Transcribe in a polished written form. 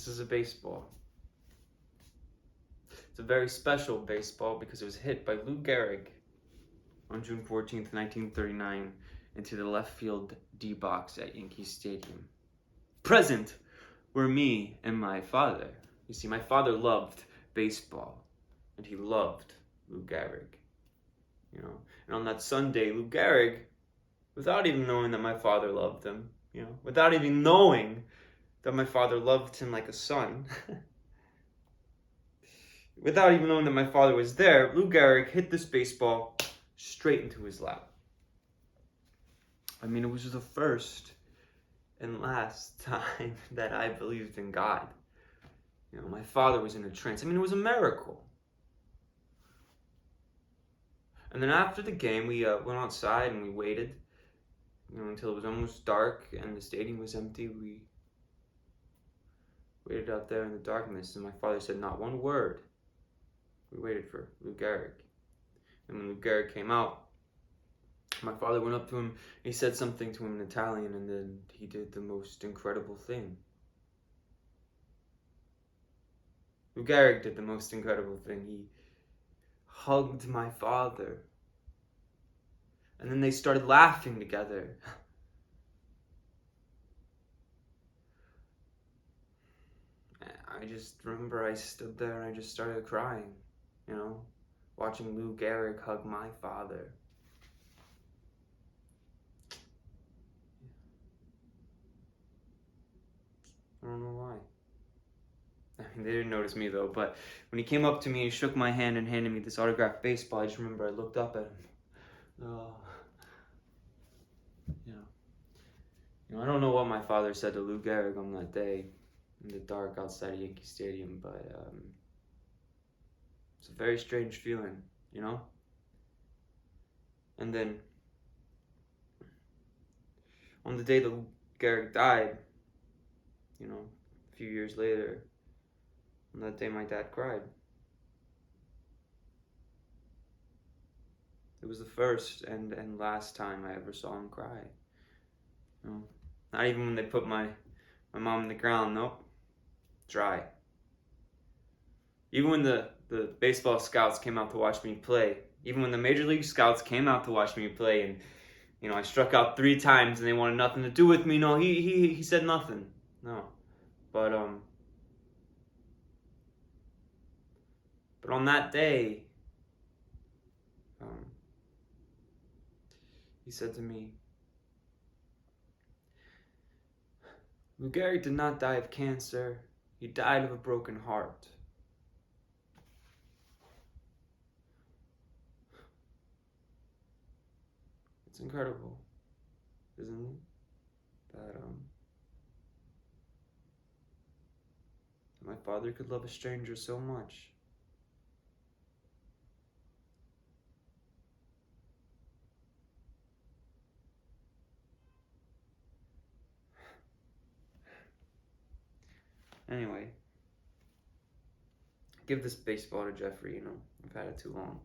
This is a baseball. It's a very special baseball because it was hit by Lou Gehrig on June 14th, 1939 into the left field D box at Yankee Stadium. Present were me and my father. You see, my father loved baseball, and he loved Lou Gehrig. And on that Sunday, Lou Gehrig, without even knowing that my father loved him, without even knowing that my father loved him like a son, without even knowing that my father was there, Lou Gehrig hit this baseball straight into his lap. I mean, it was the first and last time that I believed in God. My father was in a trance. I mean, it was a miracle. And then after the game, we went outside and we waited, until it was almost dark and the stadium was empty. We waited out there in the darkness, and my father said not one word. We waited for Lou Gehrig. And when Lou Gehrig came out, my father went up to him, he said something to him in Italian, and then he did the most incredible thing. Lou Gehrig did the most incredible thing. He hugged my father. And then they started laughing together. I just remember I stood there and I just started crying, watching Lou Gehrig hug my father. I don't know why. I mean, they didn't notice me though, but when he came up to me and shook my hand and handed me this autographed baseball, I just remember I looked up at him. Oh. I don't know what my father said to Lou Gehrig on that day in the dark outside of Yankee Stadium, but it's a very strange feeling, And then on the day that Lou Gehrig died, a few years later, on that day my dad cried. It was the first and last time I ever saw him cry. Not even when they put my mom in the ground, nope. Dry. Even when the baseball scouts came out to watch me play, even when the Major League scouts came out to watch me play, and I struck out 3 times and they wanted nothing to do with me, no, he said nothing. No. But on that day, he said to me, Lou Gehrig did not die of cancer. He died of a broken heart. It's incredible, isn't it? That my father could love a stranger so much. Anyway, give this baseball to Jeffrey, I've had it too long.